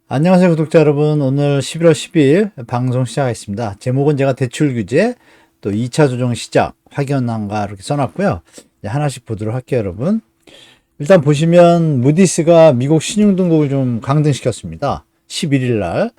안녕하세요, 구독자 여러분. 오늘 11월 12일 방송 시작하겠습니다. 제목은 제가 대출 규제, 또 2차 조정 시작, 확연한가 이렇게 써놨고요. 이제 하나씩 보도록 할게요, 여러분. 일단 보시면 무디스가 미국 신용등급을 좀 강등시켰습니다. 11일 날.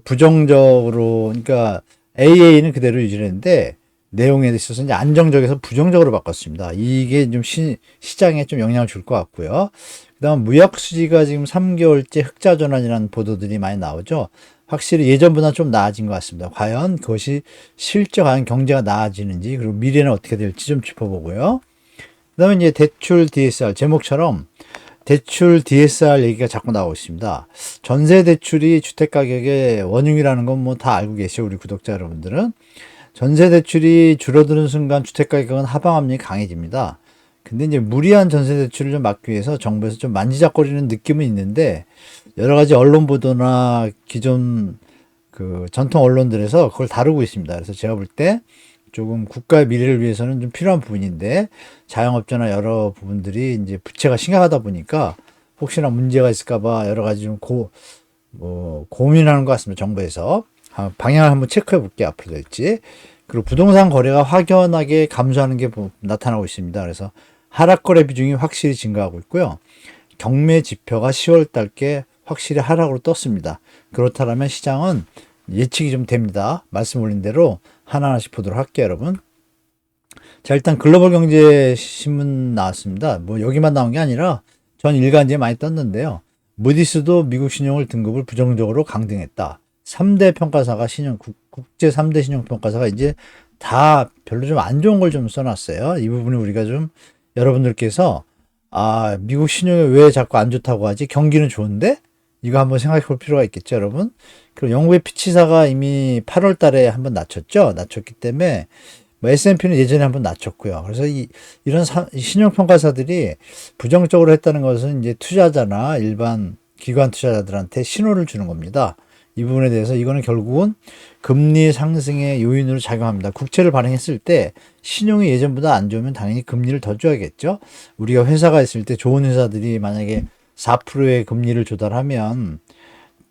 부정적으로, 그러니까 AA는 그대로 유지했는데 내용에 있어서 이제 안정적에서 부정적으로 바꿨습니다. 이게 좀 시장에 좀 영향을 줄 것 같고요. 그다음 무역 수지가 지금 3개월째 흑자 전환이라는 보도들이 많이 나오죠. 확실히 예전보다 좀 나아진 것 같습니다. 과연 그것이 실제 과연 경제가 나아지는지 그리고 미래는 어떻게 될지 좀 짚어보고요. 그다음에 이제 대출 DSR 제목처럼 대출 DSR 얘기가 자꾸 나오고 있습니다. 전세 대출이 주택 가격의 원흉이라는 건 뭐 다 알고 계시죠, 우리 구독자 여러분들은. 전세 대출이 줄어드는 순간 주택 가격은 하방 압력이 강해집니다. 근데 이제 무리한 전세 대출을 좀 막기 위해서 정부에서 좀 만지작거리는 느낌은 있는데 여러 가지 언론 보도나 기존 그 전통 언론들에서 그걸 다루고 있습니다. 그래서 제가 볼 때 조금 국가의 미래를 위해서는 좀 필요한 부분인데 자영업자나 여러 부분들이 이제 부채가 심각하다 보니까 혹시나 문제가 있을까봐 여러 가지 좀 고민하는 것 같습니다. 정부에서. 방향을 한번 체크해 볼게요. 앞으로 될지. 그리고 부동산 거래가 확연하게 감소하는 게 나타나고 있습니다. 그래서 하락 거래 비중이 확실히 증가하고 있고요. 경매 지표가 10월 달께 확실히 하락으로 떴습니다. 그렇다면 시장은 예측이 좀 됩니다. 말씀 올린 대로 하나하나씩 보도록 할게요, 여러분. 자, 일단 글로벌 경제 신문 나왔습니다. 뭐 여기만 나온 게 아니라 전 일간지에 많이 떴는데요. 무디스도 미국 신용을 등급을 부정적으로 강등했다. 3대 평가사가 국제 3대 신용 평가사가 이제 다 별로 좀 안 좋은 걸 좀 써놨어요. 이 부분을 우리가 좀 여러분들께서 미국 신용이 왜 자꾸 안 좋다고 하지? 경기는 좋은데? 이거 한번 생각해 볼 필요가 있겠죠, 여러분? 그리고 영국의 피치사가 이미 8월 달에 한번 낮췄죠? 낮췄기 때문에 뭐 S&P는 예전에 한번 낮췄고요. 그래서 이런 신용평가사들이 부정적으로 했다는 것은 이제 투자자나 일반 기관 투자자들한테 신호를 주는 겁니다. 이 부분에 대해서 이거는 결국은 금리 상승의 요인으로 작용합니다. 국채를 발행했을 때 신용이 예전보다 안 좋으면 당연히 금리를 더 줘야겠죠. 우리가 회사가 있을 때 좋은 회사들이 만약에 4%의 금리를 조달하면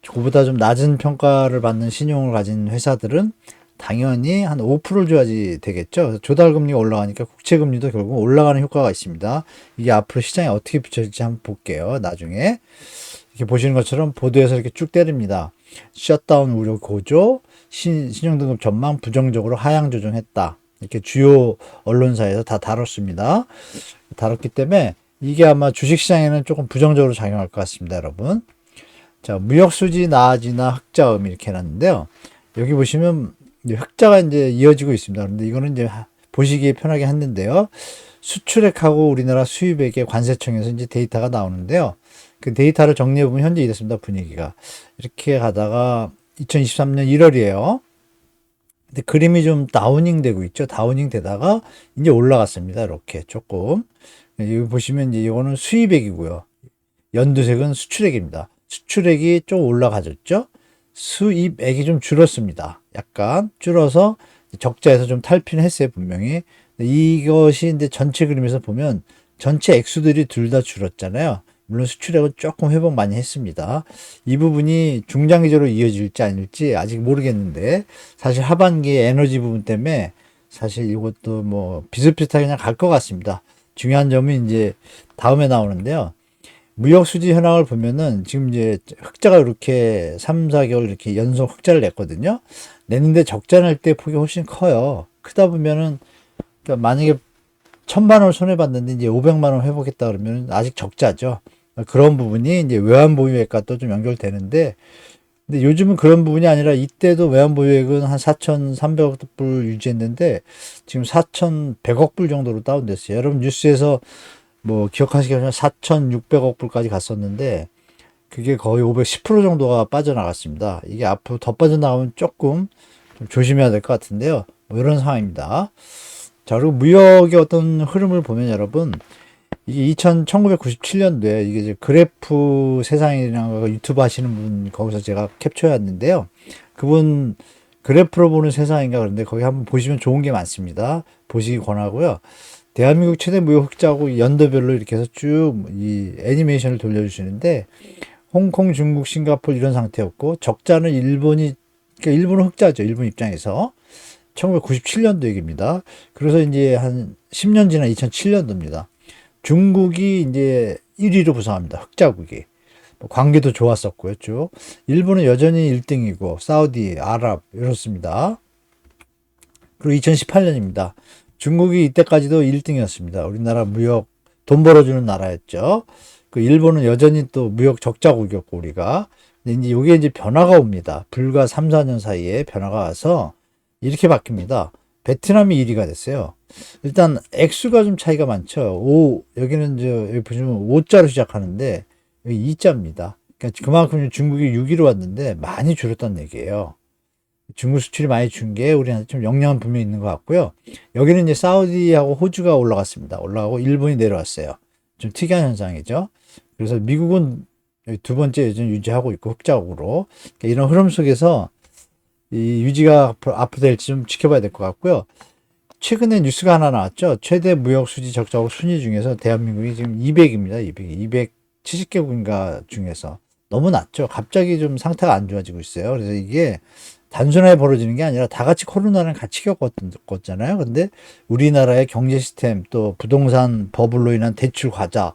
그보다 좀 낮은 평가를 받는 신용을 가진 회사들은 당연히 한 5%를 줘야지 되겠죠. 조달금리가 올라가니까 국채금리도 결국 올라가는 효과가 있습니다. 이게 앞으로 시장에 어떻게 비춰질지 한번 볼게요. 나중에. 이렇게 보시는 것처럼 보도에서 이렇게 쭉 때립니다. 셧다운 우려 고조, 신용등급 전망 부정적으로 하향 조정했다. 이렇게 주요 언론사에서 다 다뤘습니다. 다뤘기 때문에 이게 아마 주식시장에는 조금 부정적으로 작용할 것 같습니다, 여러분. 자, 무역수지 나아지나 흑자음 이렇게 해놨는데요. 여기 보시면 이제 흑자가 이제 이어지고 있습니다. 그런데 이거는 이제 보시기에 편하게 했는데요. 수출액하고 우리나라 수입액의 관세청에서 이제 데이터가 나오는데요. 그 데이터를 정리해보면 현재 이렇습니다. 분위기가. 이렇게 가다가 2023년 1월이에요. 근데 그림이 좀 다우닝 되고 있죠. 다우닝 되다가 이제 올라갔습니다. 이렇게 조금. 여기 보시면 이제 이거는 수입액이고요. 연두색은 수출액입니다. 수출액이 좀 올라가졌죠. 수입액이 좀 줄었습니다. 약간 줄어서 적자에서 좀 탈피는 했어요, 분명히. 이것이 이제 전체 그림에서 보면 전체 액수들이 둘 다 줄었잖아요. 물론 수출액은 조금 회복 많이 했습니다. 이 부분이 중장기적으로 이어질지 아닐지 아직 모르겠는데 사실 하반기에 에너지 부분 때문에 사실 이것도 뭐 비슷비슷하게 그냥 갈 것 같습니다. 중요한 점은 이제 다음에 나오는데요. 무역 수지 현황을 보면은 지금 이제 흑자가 이렇게 3, 4개월 이렇게 연속 흑자를 냈거든요. 냈는데 적자 낼 때 폭이 훨씬 커요. 크다 보면은 그러니까 만약에 1,000만 원 손해 봤는데 이제 500만 원 회복했다 그러면 아직 적자죠. 그런 부분이 이제 외환보유액과 또 좀 연결되는데 근데 요즘은 그런 부분이 아니라 이때도 외환보유액은 한 4,300억 불 유지했는데 지금 4,100억 불 정도로 다운됐어요. 여러분 뉴스에서 뭐 기억하시겠지만 4,600억 불까지 갔었는데 그게 거의 510% 정도가 빠져나갔습니다. 이게 앞으로 더 빠져나가면 조금 좀 조심해야 될 것 같은데요. 뭐 이런 상황입니다. 자, 그리고 무역의 어떤 흐름을 보면 여러분 이게 1997년도에 이게 이제 그래프 세상이라는 거 유튜브 하시는 분 거기서 제가 캡처해 왔는데요. 그분 그래프로 보는 세상인가 그런데 거기 한번 보시면 좋은 게 많습니다. 보시기 권하고요. 대한민국 최대 무역 흑자하고 연도별로 이렇게 해서 쭉 이 애니메이션을 돌려주시는데 홍콩, 중국, 싱가포르 이런 상태였고 적자는 일본이 그러니까 일본은 흑자죠. 일본 입장에서 1997년도 얘기입니다. 그래서 이제 한 10년 지난 2007년도입니다. 중국이 이제 1위로 부상합니다. 흑자국이. 관계도 좋았었고요, 쭉. 일본은 여전히 1등이고, 사우디, 아랍, 이렇습니다. 그리고 2018년입니다. 중국이 이때까지도 1등이었습니다. 우리나라 무역, 돈 벌어주는 나라였죠. 그 일본은 여전히 또 무역 적자국이었고, 우리가. 근데 이제 이게 이제 변화가 옵니다. 불과 3, 4년 사이에 변화가 와서 이렇게 바뀝니다. 베트남이 1위가 됐어요. 일단 액수가 좀 차이가 많죠. 여기는 여기 보시면 5자로 시작하는데 여기 2자입니다. 그러니까 그만큼 중국이 6위로 왔는데 많이 줄었다는 얘기예요. 중국 수출이 많이 준 게 우리한테 좀 영향은 분명히 있는 것 같고요. 여기는 이제 사우디하고 호주가 올라갔습니다. 올라가고 일본이 내려왔어요. 좀 특이한 현상이죠. 그래서 미국은 두 번째 여전히 유지하고 있고 흑자국으로 그러니까 이런 흐름 속에서 이 유지가 앞으로 될지 좀 지켜봐야 될 것 같고요. 최근에 뉴스가 하나 나왔죠. 최대 무역 수지 적자국 순위 중에서 대한민국이 지금 200입니다. 270개국인가 중에서 너무 낮죠. 갑자기 좀 상태가 안 좋아지고 있어요. 그래서 이게 단순하게 벌어지는 게 아니라 다 같이 코로나를 같이 겪었잖아요. 근데 우리나라의 경제 시스템 또 부동산 버블로 인한 대출 과자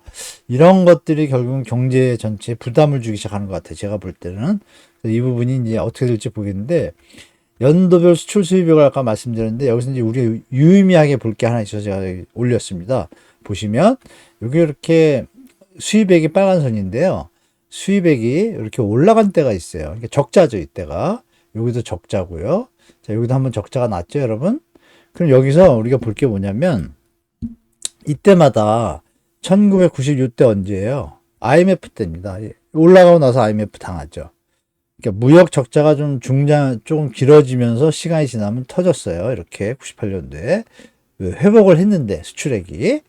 이런 것들이 결국은 경제 전체에 부담을 주기 시작하는 것 같아요. 제가 볼 때는 이 부분이 이제 어떻게 될지 보겠는데 연도별 수출 수입액을 아까 말씀드렸는데 여기서 이제 우리가 유의미하게 볼 게 하나 있어서 제가 올렸습니다. 보시면 여기 이렇게 수입액이 빨간 선인데요. 수입액이 이렇게 올라간 때가 있어요. 그러니까 적자죠, 이때가. 여기도 적자고요. 자, 여기도 한번 적자가 났죠, 여러분? 그럼 여기서 우리가 볼 게 뭐냐면 이때마다 1996때 언제예요? IMF 때입니다. 올라가고 나서 IMF 당하죠. 그러니까 무역 적자가 조금 길어지면서 시간이 지나면 터졌어요. 이렇게 98년도에 회복을 했는데 수출액이.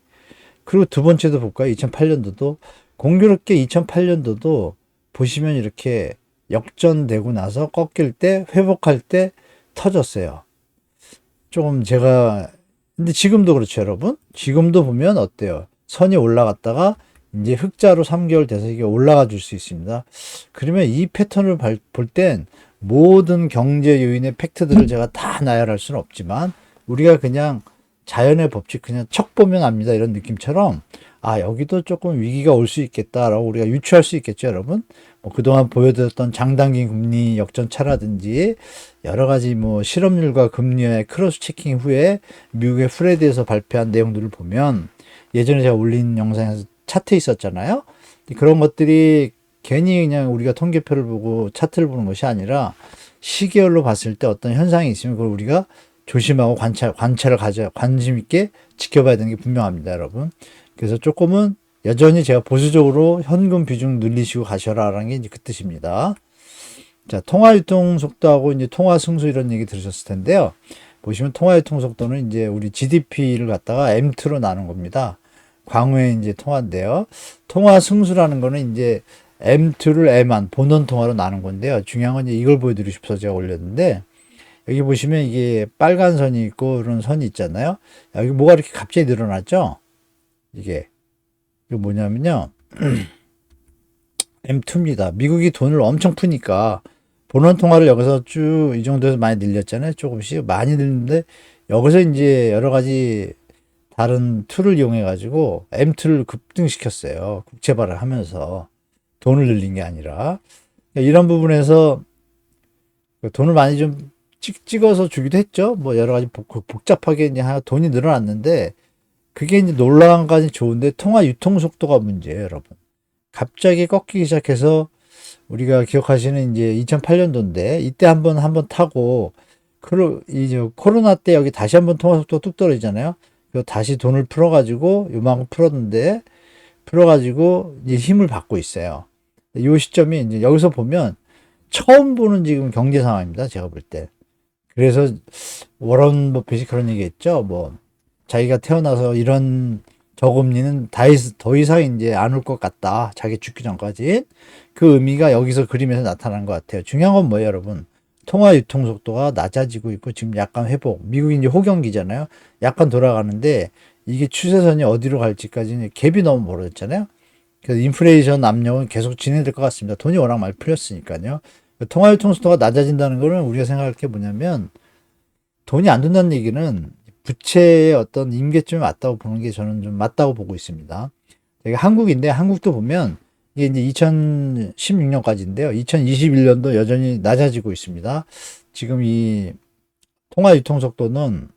그리고 두 번째도 볼까요? 2008년도도 공교롭게 2008년도도 보시면 이렇게 역전되고 나서 꺾일 때 회복할 때 터졌어요. 조금 근데 지금도 그렇죠, 여러분. 지금도 보면 어때요? 선이 올라갔다가 이제 흑자로 3개월 돼서 이게 올라가 줄 수 있습니다. 그러면 이 패턴을 볼 땐 모든 경제 요인의 팩트들을 제가 다 나열할 수는 없지만 우리가 그냥 자연의 법칙 그냥 척 보면 압니다. 이런 느낌처럼 여기도 조금 위기가 올 수 있겠다라고 우리가 유추할 수 있겠죠, 여러분. 뭐 그동안 보여드렸던 장단기 금리 역전차라든지 여러 가지 뭐 실업률과 금리의 크로스 체킹 후에 미국의 프레드에서 발표한 내용들을 보면 예전에 제가 올린 영상에서 차트 있었잖아요. 그런 것들이 괜히 그냥 우리가 통계표를 보고 차트를 보는 것이 아니라 시계열로 봤을 때 어떤 현상이 있으면 그걸 우리가 조심하고 관심 있게 지켜봐야 되는 게 분명합니다, 여러분. 그래서 조금은 여전히 제가 보수적으로 현금 비중 늘리시고 가셔라라는 게 이제 그 뜻입니다. 자, 통화 유통 속도하고 이제 통화 승수 이런 얘기 들으셨을 텐데요. 보시면 통화 유통 속도는 이제 우리 GDP를 갖다가 M2로 나눈 겁니다. 광후의 이제 통화인데요. 통화 승수라는 거는 이제 M2를 M한 본원 통화로 나눈 건데요. 중요한 건 이제 이걸 보여드리고 싶어서 제가 올렸는데 여기 보시면 이게 빨간 선이 있고 이런 선이 있잖아요. 여기 뭐가 이렇게 갑자기 늘어났죠? 이게 뭐냐면요. M2입니다. 미국이 돈을 엄청 푸니까 본원 통화를 여기서 쭉 이 정도에서 많이 늘렸잖아요. 조금씩 많이 늘는데 여기서 이제 여러 가지 다른 툴을 이용해 가지고 M2를 급등시켰어요. 국채발을 하면서 돈을 늘린 게 아니라 이런 부분에서 돈을 많이 좀 찍어서 주기도 했죠. 뭐 여러 가지 복잡하게 이제 돈이 늘어났는데 그게 이제 놀라운 까지 좋은데 통화 유통 속도가 문제예요, 여러분. 갑자기 꺾이기 시작해서 우리가 기억하시는 이제 2008년도인데 이때 한번 타고 이제 코로나 때 여기 다시 한번 통화 속도가 뚝 떨어지잖아요. 그래서 다시 돈을 풀어가지고 요만큼 풀어가지고 이제 힘을 받고 있어요. 이 시점이 이제 여기서 보면 처음 보는 지금 경제 상황입니다. 제가 볼 때. 그래서 워런 버핏이 그런 얘기했죠. 뭐 자기가 태어나서 이런 저금리는 더 이상 이제 안 올 것 같다. 자기 죽기 전까지. 그 의미가 여기서 그림에서 나타난 것 같아요. 중요한 건 뭐예요, 여러분? 통화 유통 속도가 낮아지고 있고 지금 약간 회복. 미국이 이제 호경기잖아요. 약간 돌아가는데 이게 추세선이 어디로 갈지까지는 갭이 너무 멀어졌잖아요. 그래서 인플레이션 압력은 계속 진행될 것 같습니다. 돈이 워낙 많이 풀렸으니까요. 통화유통수도가 낮아진다는 거는 우리가 생각할 게 뭐냐면 돈이 안 된다는 얘기는 부채의 어떤 임계점이 맞다고 보는 게 저는 좀 맞다고 보고 있습니다. 이게 한국인데 한국도 보면 이게 이제 2016년까지인데요. 2021년도 여전히 낮아지고 있습니다. 지금 이 통화 유통 속도는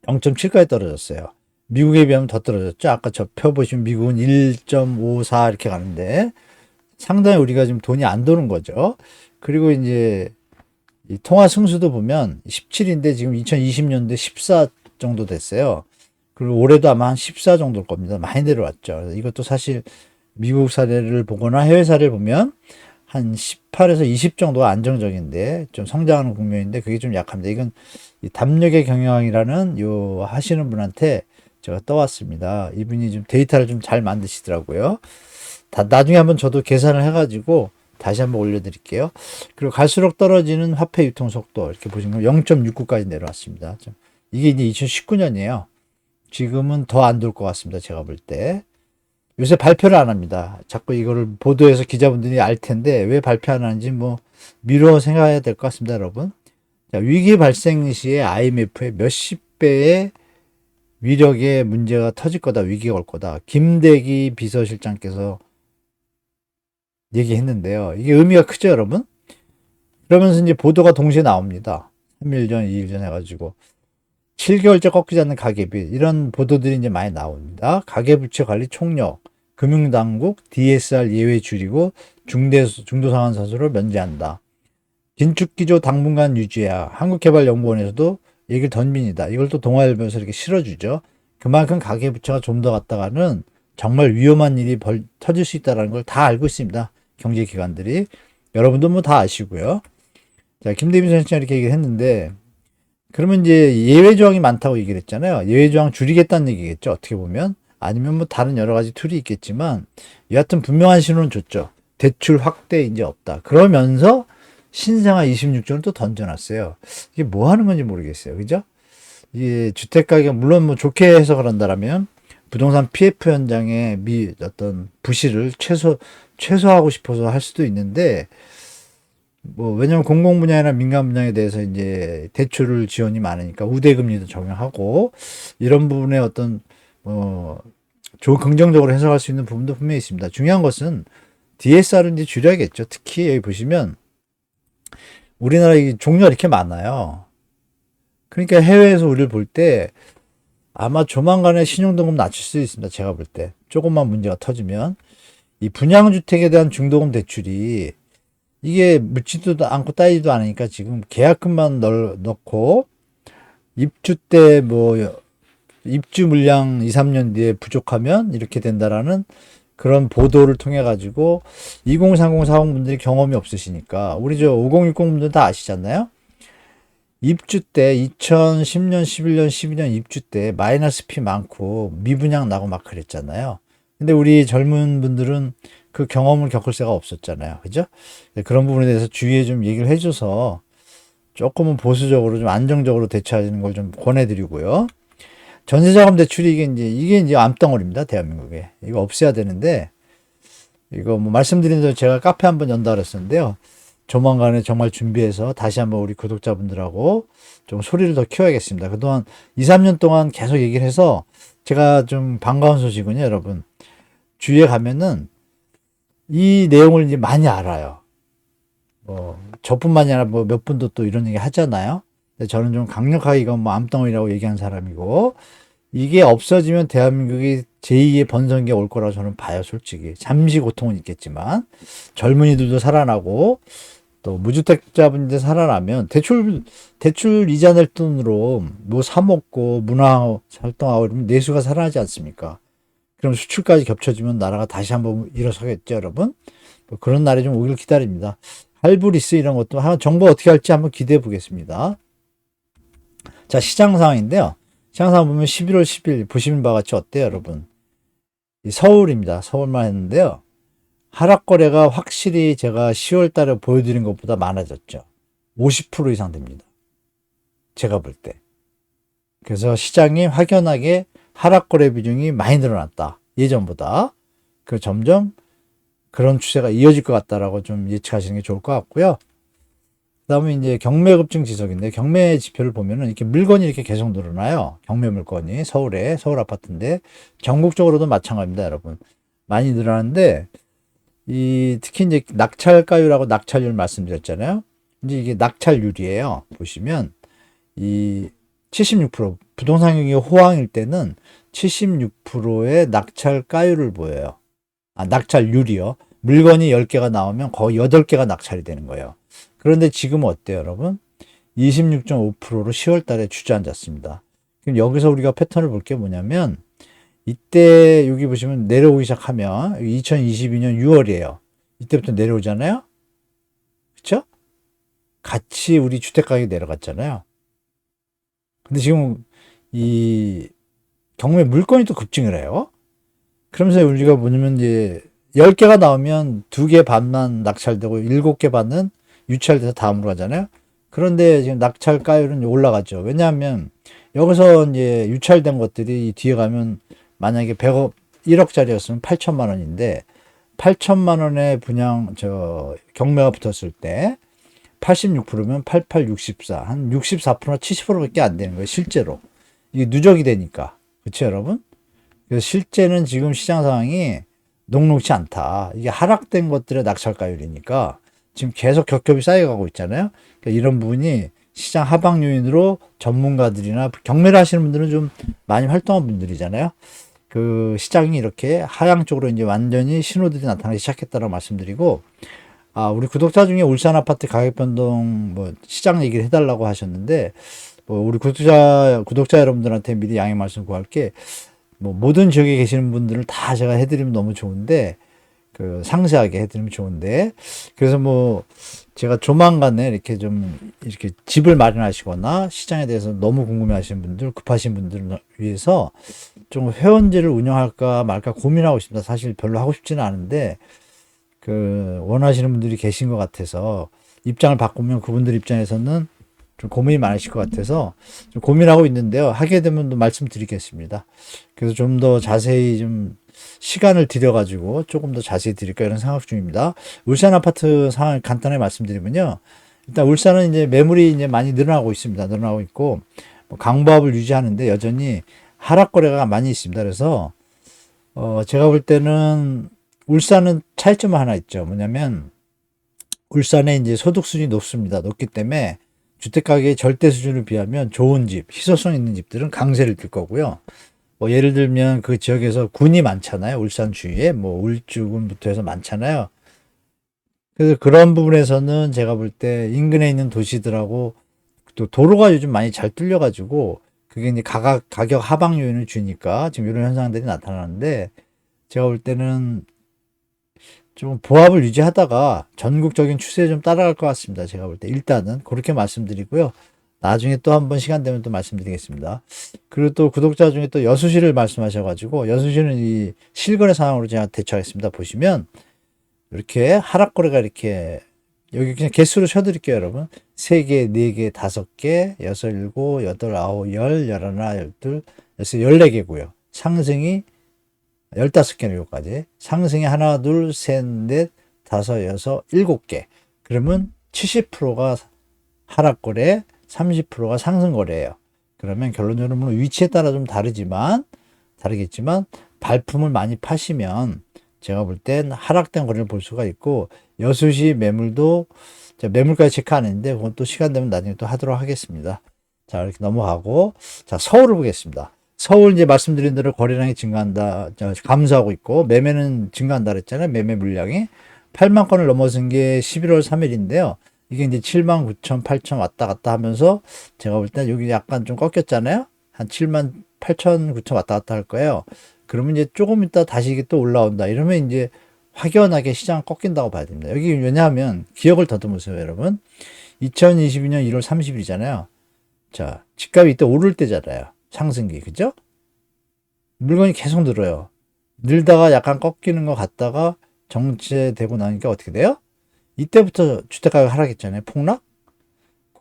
0.7까지 떨어졌어요. 미국에 비하면 더 떨어졌죠. 아까 저 표 보시면 미국은 1.54 이렇게 가는데 상당히 우리가 지금 돈이 안 도는 거죠. 그리고 이제 이 통화 승수도 보면 17인데 지금 2020년도에 14 정도 됐어요. 그리고 올해도 아마 한 14 정도일 겁니다. 많이 내려왔죠. 이것도 사실 미국 사례를 보거나 해외 사례를 보면 한 18에서 20 정도가 안정적인데 좀 성장하는 국면인데 그게 좀 약합니다. 이건 이 담력의 경영이라는 요 하시는 분한테 제가 떠왔습니다. 이분이 좀 데이터를 좀 잘 만드시더라고요. 나중에 한번 저도 계산을 해가지고 다시 한번 올려드릴게요. 그리고 갈수록 떨어지는 화폐 유통 속도 이렇게 보시면 0.69까지 내려왔습니다. 이게 이제 2019년이에요. 지금은 더 안 돌 것 같습니다. 제가 볼 때. 요새 발표를 안 합니다. 자꾸 이거를 보도해서 기자분들이 알 텐데 왜 발표 안 하는지 뭐 미뤄 생각해야 될 것 같습니다, 여러분. 자, 위기 발생 시에 IMF의 몇십 배의 위력의 문제가 터질 거다, 위기가 올 거다. 김대기 비서실장께서 얘기했는데요. 이게 의미가 크죠, 여러분? 그러면서 이제 보도가 동시에 나옵니다. 3일 전, 2일 전 해가지고. 7개월째 꺾이지 않는 가계비. 이런 보도들이 이제 많이 나옵니다. 가계부채 관리 총력, 금융당국, DSR 예외 줄이고 중도상환 사수를 면제한다. 긴축기조 당분간 유지해야. 한국개발연구원에서도 얘기를 던집니다. 이걸 또 동아일보에서 이렇게 실어주죠. 그만큼 가계부채가 좀 더 갔다가는 정말 위험한 일이 터질 수 있다는 걸 다 알고 있습니다. 경제기관들이. 여러분도 뭐 다 아시고요. 자, 김대빈 선생님이 이렇게 얘기를 했는데, 그러면 이제 예외조항이 많다고 얘기를 했잖아요. 예외조항 줄이겠다는 얘기겠죠. 어떻게 보면. 아니면 뭐 다른 여러 가지 툴이 있겠지만, 여하튼 분명한 신호는 줬죠. 대출 확대 이제 없다. 그러면서 신생아 26조는 또 던져놨어요. 이게 뭐 하는 건지 모르겠어요. 그죠? 이게 주택가격, 물론 뭐 좋게 해석을 한다면, 부동산 PF 현장의 어떤 부실을 최소화하고 싶어서 할 수도 있는데, 뭐, 왜냐면 공공 분야나 민간 분야에 대해서 이제 대출을 지원이 많으니까 우대금리도 적용하고, 이런 부분에 어떤, 긍정적으로 해석할 수 있는 부분도 분명히 있습니다. 중요한 것은 DSR은 이제 줄여야겠죠. 특히 여기 보시면, 우리나라 종류가 이렇게 많아요. 그러니까 해외에서 우리를 볼 때, 아마 조만간에 신용등급 낮출 수 있습니다. 제가 볼 때. 조금만 문제가 터지면. 이 분양주택에 대한 중도금 대출이 이게 묻지도 않고 따지도 않으니까 지금 계약금만 넣고 입주 때 뭐 입주 물량 2, 3년 뒤에 부족하면 이렇게 된다라는 그런 보도를 통해 가지고 2030, 40 분들이 경험이 없으시니까 우리 저 5060 분들 다 아시잖아요. 입주 때 2010년, 11년, 12년 입주 때 마이너스 피 많고 미분양 나고 막 그랬잖아요. 근데 우리 젊은 분들은 그 경험을 겪을 새가 없었잖아요. 그죠? 그런 부분에 대해서 주위에 좀 얘기를 해줘서 조금은 보수적으로 좀 안정적으로 대처하는 걸 좀 권해드리고요. 전세자금 대출이 이게 이제 암덩어리입니다. 대한민국에. 이거 없애야 되는데, 이거 뭐 말씀드린 대로 제가 카페 한번 연다 그랬었는데요. 조만간에 정말 준비해서 다시 한번 우리 구독자분들하고 좀 소리를 더 키워야겠습니다. 그동안 2, 3년 동안 계속 얘기를 해서 제가 좀 반가운 소식은요, 여러분. 주위에 가면은 이 내용을 이제 많이 알아요. 뭐, 저뿐만이 아니라 뭐 몇 분도 또 이런 얘기 하잖아요. 근데 저는 좀 강력하게 이건 뭐 암덩어리라고 얘기한 사람이고, 이게 없어지면 대한민국이 제2의 번성기가 올 거라고 저는 봐요, 솔직히. 잠시 고통은 있겠지만, 젊은이들도 살아나고, 또 무주택자분들 살아나면 대출 이자 낼 돈으로 뭐 사먹고 문화 활동하고 이러면 내수가 살아나지 않습니까? 그럼 수출까지 겹쳐지면 나라가 다시 한번 일어서겠죠, 여러분? 뭐 그런 날이 좀 오길 기다립니다. 할부리스 이런 것도 정부 어떻게 할지 한번 기대해 보겠습니다. 자, 시장 상황인데요. 시장 상황 보면 11월 10일 보시는 바와 같이 어때요, 여러분? 서울입니다. 서울만 했는데요. 하락 거래가 확실히 제가 10월 달에 보여드린 것보다 많아졌죠. 50% 이상 됩니다. 제가 볼 때. 그래서 시장이 확연하게 하락 거래 비중이 많이 늘어났다. 예전보다. 그 점점 그런 추세가 이어질 것 같다라고 좀 예측하시는 게 좋을 것 같고요. 그다음에 이제 경매 급증 지속인데 경매 지표를 보면은 이렇게 물건이 이렇게 계속 늘어나요. 경매 물건이 서울 아파트인데 전국적으로도 마찬가지입니다, 여러분. 많이 늘어나는데 이 특히 이제 낙찰가율하고 낙찰률 말씀드렸잖아요. 이제 이게 낙찰률이에요. 보시면 이 76% 부동산 경기 호황일 때는 76%의 낙찰가율을 보여요. 아, 낙찰률이요. 물건이 10개가 나오면 거의 8개가 낙찰이 되는 거예요. 그런데 지금은 어때요, 여러분? 26.5%로 10월 달에 주저앉았습니다. 그럼 여기서 우리가 패턴을 볼 게 뭐냐면 이때 여기 보시면 내려오기 시작하면 2022년 6월이에요. 이때부터 내려오잖아요. 그렇죠? 같이 우리 주택 가격이 내려갔잖아요. 근데 지금 이 경매 물건이 또 급증을 해요. 그러면서 우리가 뭐냐면 이제 10개가 나오면 2개 반만 낙찰되고 7개 반은 유찰돼서 다음으로 가잖아요. 그런데 지금 낙찰가율은 올라가죠. 왜냐하면 여기서 이제 유찰된 것들이 뒤에 가면 만약에 100억, 1억짜리였으면 8천만 원인데 8천만 원에 분양 경매가 붙었을 때 86%면 88, 64, 한 64%나 70%밖에 안 되는 거예요, 실제로. 이게 누적이 되니까. 그렇죠, 여러분? 그래서 실제는 지금 시장 상황이 녹록치 않다. 이게 하락된 것들의 낙찰가율이니까 지금 계속 겹겹이 쌓여가고 있잖아요. 그러니까 이런 부분이 시장 하방 요인으로 전문가들이나 경매를 하시는 분들은 좀 많이 활동한 분들이잖아요. 그 시장이 이렇게 하향 쪽으로 이제 완전히 신호들이 나타나기 시작했다고 말씀드리고, 아, 우리 구독자 중에 울산 아파트 가격 변동 뭐 시장 얘기를 해달라고 하셨는데, 뭐 우리 구독자 여러분들한테 미리 양해 말씀 구할게. 뭐 모든 지역에 계시는 분들을 다 제가 해드리면 너무 좋은데, 그 상세하게 해드리면 좋은데, 그래서 뭐 제가 조만간에 이렇게 좀 이렇게 집을 마련하시거나 시장에 대해서 너무 궁금해하시는 분들, 급하신 분들을 위해서 좀 회원제를 운영할까 말까 고민하고 있습니다. 사실 별로 하고 싶지는 않은데 그 원하시는 분들이 계신 것 같아서 입장을 바꾸면 그분들 입장에서는 좀 고민이 많으실 것 같아서 좀 고민하고 있는데요. 하게 되면 또 말씀드리겠습니다. 그래서 좀 더 자세히 좀 시간을 들여가지고 조금 더 자세히 드릴까 이런 생각 중입니다. 울산 아파트 상황을 간단하게 말씀드리면요. 일단 울산은 이제 매물이 이제 많이 늘어나고 있습니다. 늘어나고 있고 뭐 강보합을 유지하는데 여전히 하락 거래가 많이 있습니다. 그래서 제가 볼 때는 울산은 차이점 하나 있죠. 뭐냐면 울산에 이제 소득 수준이 높습니다. 높기 때문에 주택 가격의 절대 수준을 비하면 좋은 집, 희소성 있는 집들은 강세를 띨 거고요. 뭐 예를 들면 그 지역에서 군이 많잖아요. 울산 주위에 뭐 울주군부터 해서 많잖아요. 그래서 그런 부분에서는 제가 볼 때 인근에 있는 도시들하고 또 도로가 요즘 많이 잘 뚫려가지고 그게 이제 가격 하방 요인을 주니까 지금 이런 현상들이 나타나는데 제가 볼 때는 좀 보합을 유지하다가 전국적인 추세에 좀 따라갈 것 같습니다. 제가 볼 때 일단은 그렇게 말씀드리고요. 나중에 또 한번 시간 되면 또 말씀드리겠습니다. 그리고 또 구독자 중에 또 여수시를 말씀하셔가지고 여수시는 이 실거래 상황으로 제가 대처하겠습니다. 보시면 이렇게 하락거래가 이렇게 여기 그냥 개수로 쳐드릴게요, 여러분. 3개, 4개, 5개, 6, 7, 8, 9, 10, 11, 12, 14개고요. 상승이 15개는 요까지. 상승이 하나, 둘, 셋, 넷, 다섯, 여섯, 7개. 그러면 70%가 하락거래, 30%가 상승거래예요. 그러면 결론적으로 위치에 따라 좀 다르겠지만 발품을 많이 파시면 제가 볼 땐 하락된 거래를 볼 수가 있고 여수시 매물도 매물까지 체크 안 했는데 그건 또 시간 되면 나중에 또 하도록 하겠습니다. 자, 이렇게 넘어가고 자, 서울을 보겠습니다. 서울 이제 말씀드린 대로 거래량이 증가한다, 감소하고 있고 매매는 증가한다 그랬잖아요. 매매 물량이 8만 건을 넘어선 게 11월 3일인데요. 이게 이제 7만 9천, 8천 왔다 갔다 하면서 제가 볼 때 여기 약간 좀 꺾였잖아요. 한 7만 8천, 9천 왔다 갔다 할 거예요. 그러면 이제 조금 있다 다시 이게 또 올라온다. 이러면 이제 확연하게 시장 꺾인다고 봐야 됩니다. 여기 왜냐하면 기억을 더듬으세요, 여러분. 2022년 1월 30일이잖아요. 자, 집값이 이때 오를 때잖아요. 상승기, 그죠? 물건이 계속 늘어요. 늘다가 약간 꺾이는 것 같다가 정체되고 나니까 어떻게 돼요? 이때부터 주택가격 하락했잖아요. 폭락?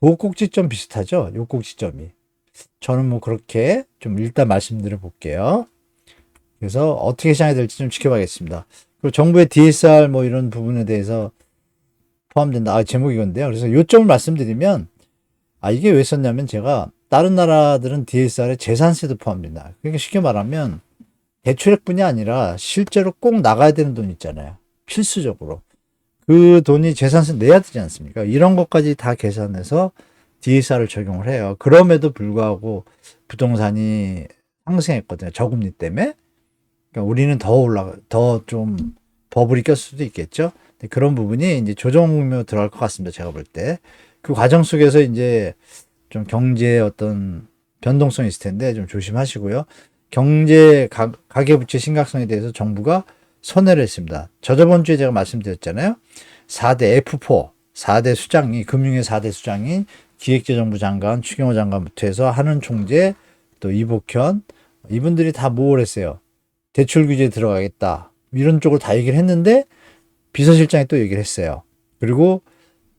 그 꼭지점 비슷하죠? 요 꼭지점이. 저는 뭐 그렇게 좀 일단 말씀드려 볼게요. 그래서 어떻게 시장이 될지 좀 지켜봐야겠습니다. 그리고 정부의 DSR 뭐 이런 부분에 대해서 포함된다. 제목이 이건데요. 그래서 요점을 말씀드리면, 이게 왜 썼냐면 제가 다른 나라들은 DSR에 재산세도 포함된다. 그러니까 쉽게 말하면 대출액뿐이 아니라 실제로 꼭 나가야 되는 돈 있잖아요. 필수적으로. 그 돈이 재산세 내야 되지 않습니까? 이런 것까지 다 계산해서 DSR을 적용을 해요. 그럼에도 불구하고 부동산이 상승했거든요. 저금리 때문에. 그러니까 우리는 더 좀 버블이 꼈을 수도 있겠죠. 그런 부분이 이제 조정으로 들어갈 것 같습니다. 제가 볼 때. 그 과정 속에서 이제 좀 경제의 어떤 변동성이 있을 텐데 좀 조심하시고요. 경제 가계부채 심각성에 대해서 정부가 선회를 했습니다. 저저번 주에 제가 말씀드렸잖아요. 4대 F4, 4대 수장이, 금융의 4대 수장인 기획재정부 장관, 추경호 장관부터 해서 한은 총재, 또 이복현, 이분들이 다 모을 했어요. 대출 규제에 들어가겠다. 이런 쪽으로 다 얘기를 했는데 비서실장이 또 얘기를 했어요. 그리고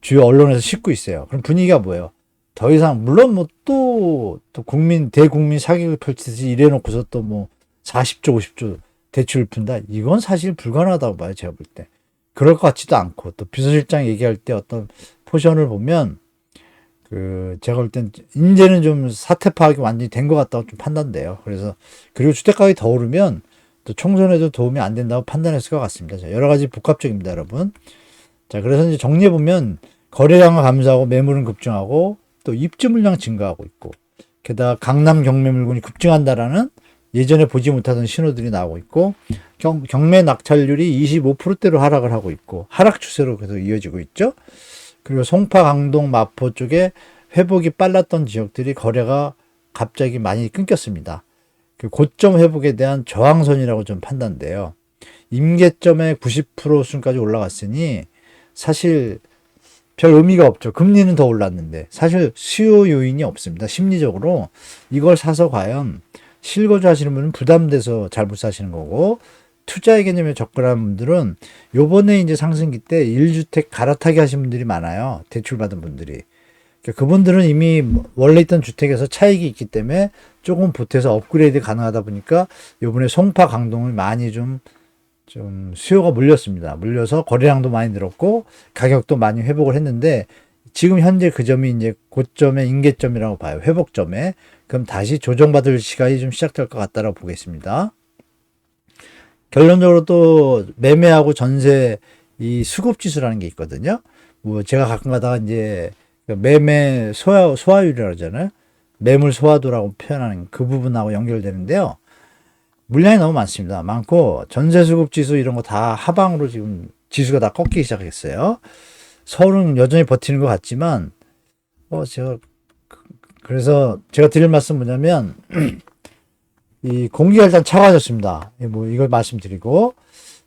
주요 언론에서 싣고 있어요. 그럼 분위기가 뭐예요? 더 이상 물론 뭐 또 대국민 사기극을 펼치듯이 이래놓고서 또 뭐 40조 50조 대출을 푼다. 이건 사실 불가능하다고 봐요. 제가 볼 때. 그럴 것 같지도 않고 또 비서실장 얘기할 때 어떤 포션을 보면 제가 볼 땐 이제는 좀 사태 파악이 완전히 된 것 같다고 좀 판단돼요. 그래서 그리고 주택가격이 더 오르면 또 총선에도 도움이 안 된다고 판단했을 것 같습니다. 자, 여러 가지 복합적입니다, 여러분. 자, 그래서 이제 정리해 보면 거래량은 감소하고 매물은 급증하고 또 입주 물량 증가하고 있고 게다가 강남 경매 물건이 급증한다라는 예전에 보지 못하던 신호들이 나오고 있고 경매 낙찰률이 25%대로 하락을 하고 있고 하락 추세로 계속 이어지고 있죠. 그리고 송파, 강동, 마포 쪽에 회복이 빨랐던 지역들이 거래가 갑자기 많이 끊겼습니다. 그 고점 회복에 대한 저항선이라고 좀 판단돼요. 임계점의 90% 수준까지 올라갔으니 사실 별 의미가 없죠. 금리는 더 올랐는데 사실 수요 요인이 없습니다. 심리적으로 이걸 사서 과연 실거주 하시는 분은 부담돼서 잘 못 사시는 거고 투자의 개념에 접근한 분들은 요번에 이제 상승기 때 1주택 갈아타기 하신 분들이 많아요. 대출 받은 분들이. 그러니까 그분들은 이미 원래 있던 주택에서 차익이 있기 때문에 조금 보태서 업그레이드 가능하다 보니까 요번에 송파 강동을 많이 좀 수요가 몰렸습니다. 몰려서 거래량도 많이 늘었고 가격도 많이 회복을 했는데 지금 현재 그 점이 이제 고점의 임계점이라고 봐요. 회복점에. 그럼 다시 조정받을 시간이 좀 시작될 것 같다라고 보겠습니다. 결론적으로 또 매매하고 전세 이 수급지수라는 게 있거든요. 뭐 제가 가끔 가다가 이제 매매 소화율이라고 하잖아요. 매물 소화도라고 표현하는 그 부분하고 연결되는데요. 물량이 너무 많습니다. 많고 전세 수급 지수 이런 거 다 하방으로 지금 지수가 다 꺾이기 시작했어요. 서울은 여전히 버티는 것 같지만 그래서 제가 드릴 말씀 뭐냐면 이 공기가 일단 차가워졌습니다. 뭐 이걸 말씀드리고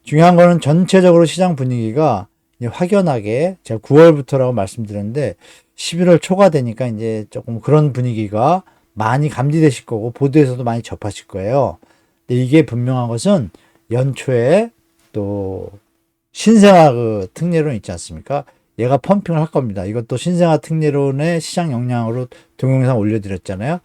중요한 거는 전체적으로 시장 분위기가 확연하게 제가 9월부터라고 말씀드렸는데 11월 초가 되니까 이제 조금 그런 분위기가 많이 감지되실 거고 보도에서도 많이 접하실 거예요. 근데 이게 분명한 것은 연초에 또 신생아 그 특례론 있지 않습니까? 얘가 펌핑을 할 겁니다. 이것도 신생아 특례론의 시장 영향으로 동영상 올려드렸잖아요.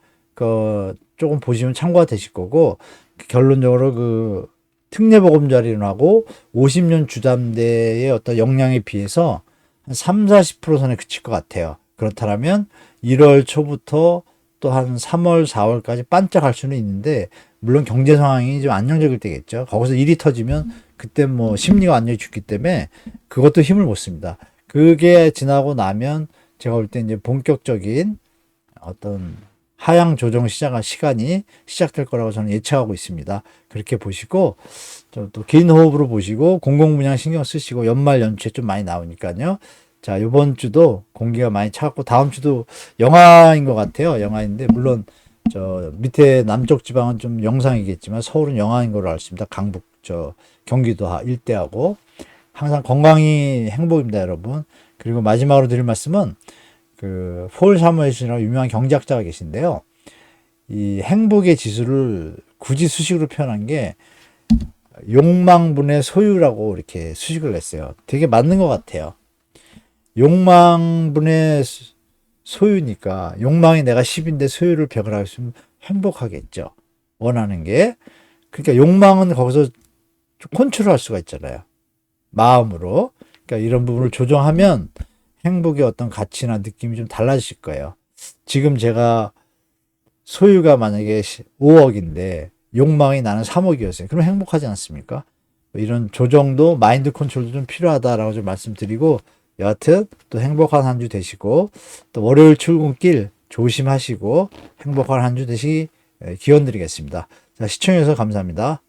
조금 보시면 참고가 되실 거고 결론적으로 그 특례보금자리론하고 50년 주담대의 어떤 역량에 비해서 한 3, 40% 선에 그칠 것 같아요. 그렇다면 1월 초부터 또 한 3월, 4월까지 반짝할 수는 있는데 물론 경제 상황이 좀 안정적일 때겠죠. 거기서 일이 터지면 그때 뭐 심리가 완전히 죽기 때문에 그것도 힘을 못 씁니다. 그게 지나고 나면 제가 볼 때 이제 본격적인 어떤 하향 조정 시간이 시작될 거라고 저는 예측하고 있습니다. 그렇게 보시고 또 긴 호흡으로 보시고 공공분야 신경 쓰시고 연말 연초에 좀 많이 나오니까요. 자, 이번 주도 공기가 많이 차갑고 다음 주도 영하인 것 같아요. 영하인데 물론 저 밑에 남쪽 지방은 좀 영상이겠지만 서울은 영하인 걸로 알습니다. 강북 경기도 일대하고 항상 건강이 행복입니다, 여러분. 그리고 마지막으로 드릴 말씀은 폴 사무엘이라고 유명한 경제학자가 계신데요. 이 행복의 지수를 굳이 수식으로 표현한 게 욕망분의 소유라고 이렇게 수식을 냈어요. 되게 맞는 것 같아요. 욕망분의 소유니까 욕망이 내가 10인데 소유를 100을 할 수 있으면 행복하겠죠. 원하는 게. 그러니까 욕망은 거기서 좀 컨트롤할 수가 있잖아요. 마음으로. 그러니까 이런 부분을 조정하면 행복의 어떤 가치나 느낌이 좀 달라질 거예요. 지금 제가 소유가 만약에 5억인데 욕망이 나는 3억이었어요. 그럼 행복하지 않습니까? 이런 조정도 마인드 컨트롤도 좀 필요하다라고 좀 말씀드리고, 여하튼 또 행복한 한 주 되시고, 또 월요일 출근길 조심하시고 행복한 한 주 되시기 기원 드리겠습니다. 자, 시청해주셔서 감사합니다.